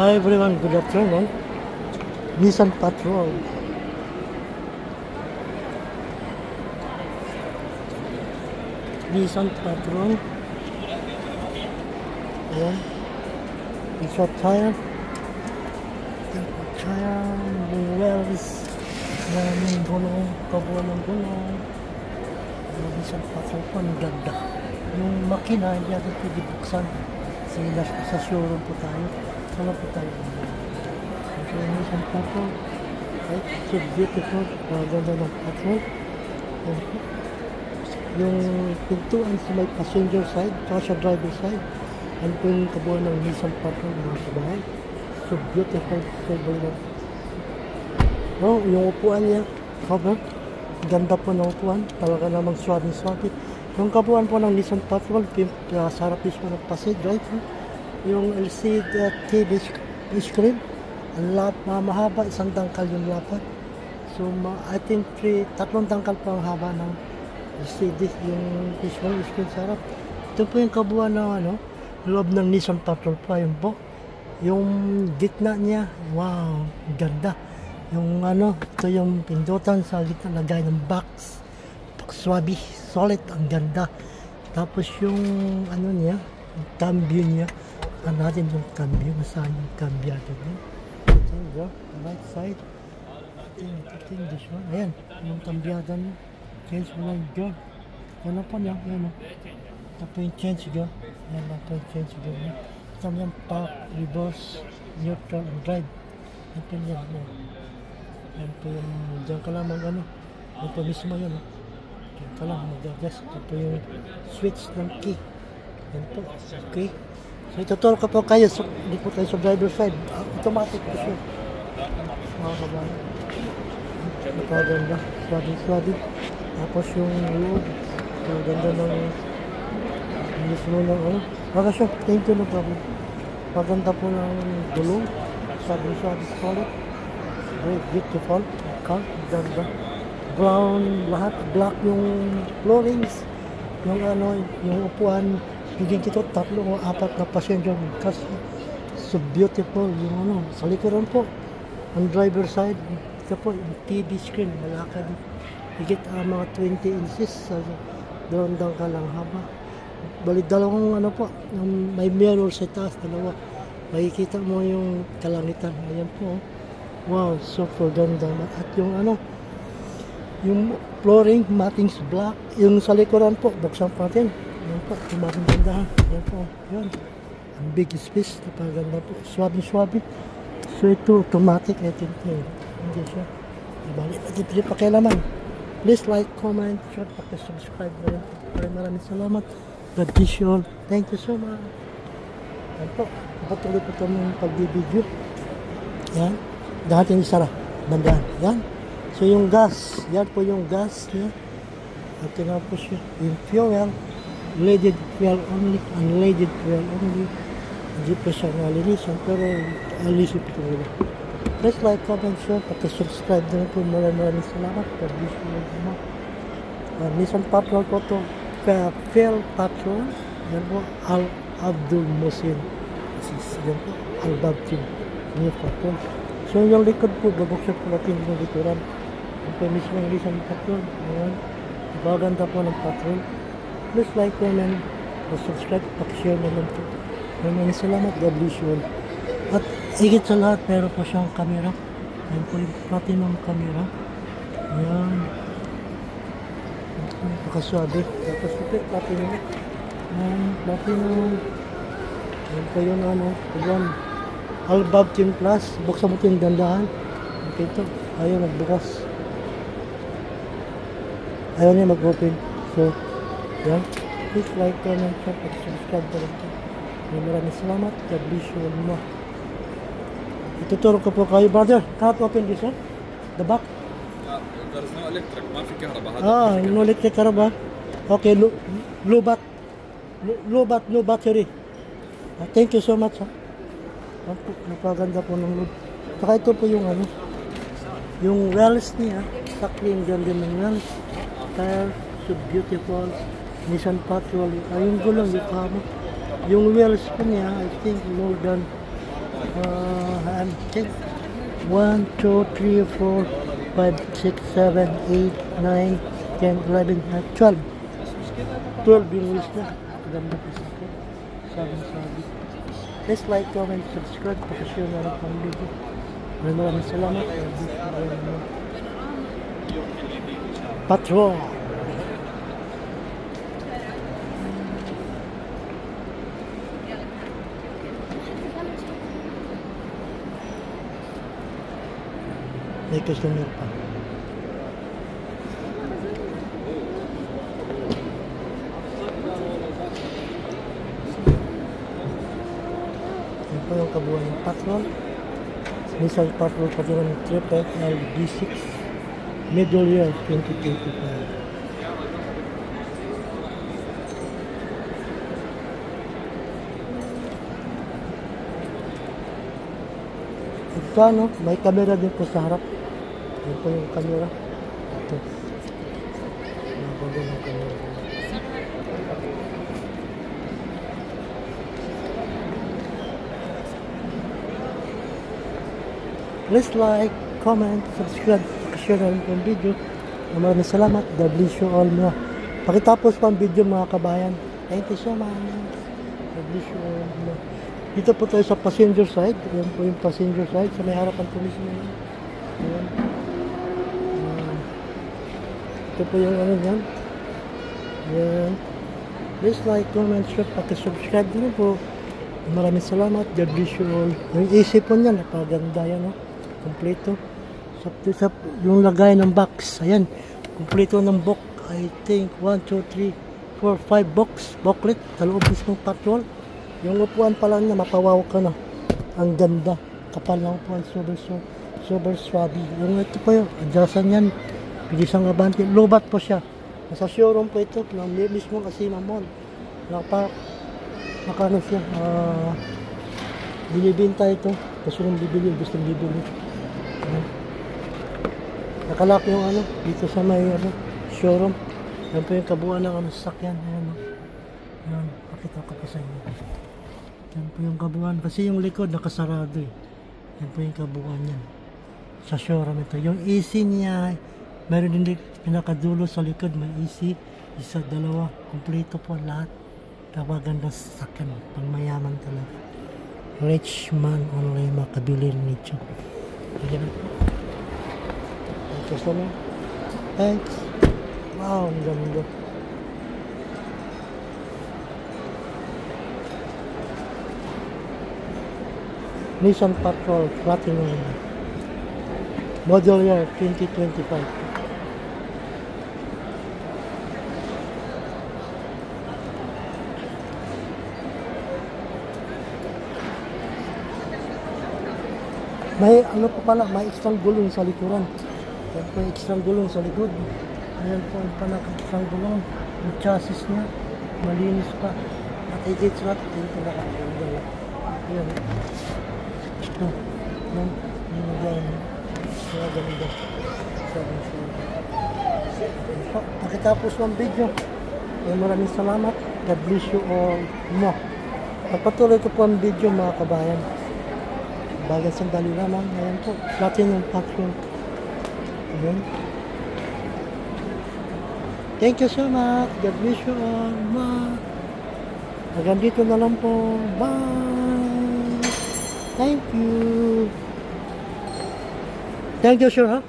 Hi everyone, good afternoon. Nissan Patrol. Nissan Patrol. Ayan. Isa tire. Tire. Yung wheels. Yung gulong. Kabuhan ng gulong. Nissan Patrol po. Ang ganda. Yung makina, hindi natin pwede buksan. Sa showroom po tayo. Sana po tayo. So, Nissan Patrol. Right? So beautiful. Ganda ng Patrol. Ayan po. Yung pintuan sa may passenger side, tsaka sa driver side. Ano po yung kabuuan ng Nissan Patrol mga kabahay. So beautiful. So beautiful. Oh, yung upuan niya, cover. Ganda po ng upuan. Talaga namang swabe-swabe. Yung kabuuan po ng Nissan Patrol, sa harap mismo ng passenger driver. Yung LCD TV screen. Ang mahaba, isang tangkal yung lapad. So, I think tatlong tangkal pa ang haba ng LCD, yung visual screen sa harap. Ito po yung kabuuan ng loob ng Nissan Patrol pa, yun po. Yung gitna niya, wow, ganda. Yung ito yung pindutan sa gitna, lagay ng box. Swabe, solid, ang ganda. Tapos yung niya, yung cambio niya. Natin yung cambio, nasaan yung cambiado niya. Ito yung right side. Ito yung this one. Ayan, yung cambiado niya. Change mo lang go. Ano po niya? Ayan o. Ito po yung change go. Ayan lang po yung change go niya. Ito yung park, reverse, neutral, and drive. Ayan po niya. Ayan po yung dyan ka lang Ayan po mismo yun. Dyan ka lang mag-adjust. Ito po yung switch ng key. Ayan po. Okay. So ituturo ko po kayo. So, hindi po tayo sa driver side. Automatic po siya. Mga kabahan. Napaganda. Swabe-swabe. Tapos yung loob, ganda ng mismo ng Baka siya, thank you, no problem. Maganda po ng gulong, sabi-sabi solid, very beautiful car, ganda. Brown, lahat, black yung floorings, yung upuan, bigyan kito 3 o 4 na passenger kasi so beautiful yung sa likuran po, on driver side, ito po, yung TV screen, malakad. Higit mga 20 inches doon ka lang haba. Bali dalawang po, yung may mirror sa taas, dalawa. Makikita mo yung kalangitan. Ayan po. Wow, super ganda. At yung yung flooring, mattings black. Yung sa likuran po, buksan pa natin. Ayan po, tumating gandahan. Ayan po, yun. Ang big space, napaganda po. Swabe-swabe. So ito, automatic. Ito hindi siya. Bali, hindi pakialaman. Please like, comment, share, subscribe na yun. Maraming salamat. God bless you all. Thank you so much. Yan po. Patuloy po ito ng pagbibideo. Yan. Dahatin isara. Bandaan. Yan. So yung gas. Yan po yung gas niya. At tingnan po siya. Yung fuel. Leaded fuel only. Unleaded fuel only. Hindi po siya nalinisan. Pero alisin po ito. Please like, comment, share, subscribe din po. Maraming salamat. God bless you. Nissan Patrol po ito. Phil Patrol. Yan po. Abdul Musin. Yan po. Al-Babtin. New Patrol. So yung likod po, babuksan po natin yung likuran. Yan po mismo yung Nissan Patrol. Ayan. Baganda po ng Patrol. Please like, comment, subscribe, share naman po. Maraming salamat. God bless you. At higit sa lahat, meron po siyang camera. Ayan po yung platinum camera. Ayan. Pakaswabe. Tapos ito, platinum. Ayan, platinum. Ayan po yung Ayan. Al-Babtin Plus. Buksan mo ito yung dandahan. Okay ito. Ayaw magbukas. Ayaw niya mag-open. So, ayan. Please like, comment, subscribe po rin po. Maraming salamat. God bless you all more. Ituturo ko po kayo, brother. Can't open this one? The back? There's no electric. ما في كهرباء. No electric كهرباء. Okay, low battery. Thank you so much. Napaganda po ng load. Saka ito po yung yung wheels niya. Sakli yung ganda ng wheels. Tire, so beautiful. Nissan Patrol. Yung gulong, yung kamo. Yung wheels po niya, I think more than I'm 1, 2, 3, 4, 5, 6, 7, 8, 9, 10, 11, 12. 12 yung wish na. Ganda po sa akin. Sabi. Please like, comment, subscribe. Pakishare na lang pang video. Maraming salamat. Patrol. May customer pa. Yan po yung kabuuan ng Patrol. Nissan Patrol Patrol Triple LD6 Middle Year 2025. Ito ano, may camera din po sa harap. Yan po yung camera. Ito. Yan po din yung camera. Please like, comment, subscribe, share na rin po yung video. Maraming salamat. God bless you all mga. Pakitapos pa ang video mga kabayan. Thank you so much. God bless you all mga. Dito po tayo sa passenger side. Yan po yung passenger side. Sa may harapan po mismo. Ayan. Ito po yung ano yan. Ayan. Please like, comment, share, pakisubscribe din po. Maraming salamat. God bless you all. Yung isip po niya, napaganda yan. No? Kompleto. Sa yung lagay ng box. Ayan. Kompleto ng box. I think 1, 2, 3, 4, 5 box. Booklet. Taloob mismong Patrol. Yung upuan pa lang na mapawaw ka na. Ang ganda. Kapal ng upuan. Super swabe. Yung ito po yung adjustan yan. Pilisang abante. Lubat po siya. Nasa showroom po ito. Mismo kasi Mall. Nakano siya. Binibinta ito. Gusto nang bibili. Nakalak yung ano. Dito sa may showroom. Yan po yung kabuuan ng sasakyan. Ayan. Ayan. Pakita ko pa sa inyo. Yan po yung kabuuan. Kasi yung likod nakasarado eh. Yan po yung kabuuan yan. Sa showroom ito. Yung AC niya, meron din pinakadulo sa likod. May AC. Isa, dalawa. Kompleto po lahat. Napaganda sa sasakyan. Pang mayaman talaga. Rich man only makabili nito. Ayan po. Ito sa mga. Thanks. Wow, ang ganda. Nissan Patrol Platinum Model Year 2025. May ano po pala, may extra gulong sa likuran. Yan po yung extra gulong sa likod. Ayan po yung panaka-extra gulong. Yung chassis niya, malinis pa. At higit sa lahat, ito po nakakaganda. Ayan. Ito. Yan. Yan. Mga ganda. Pakitapos ng video. Maraming salamat. God bless you all. Pagpatuloy ko po ang video mga kabayan. Bagang sandali lamang. Ayan po. Platinum Patrol. Ayan. Thank you so much. God bless you all. Hanggang dito na lang po. Bye. Thank you. Thank you, sir. Huh?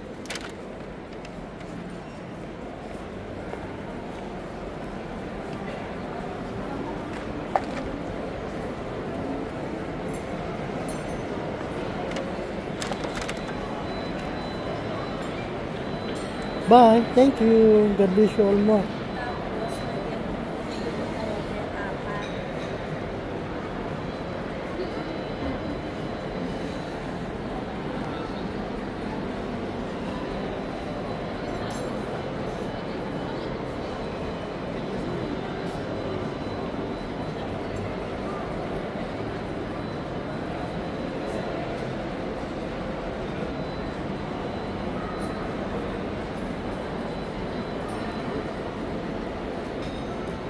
Bye. Thank you. God bless you all more.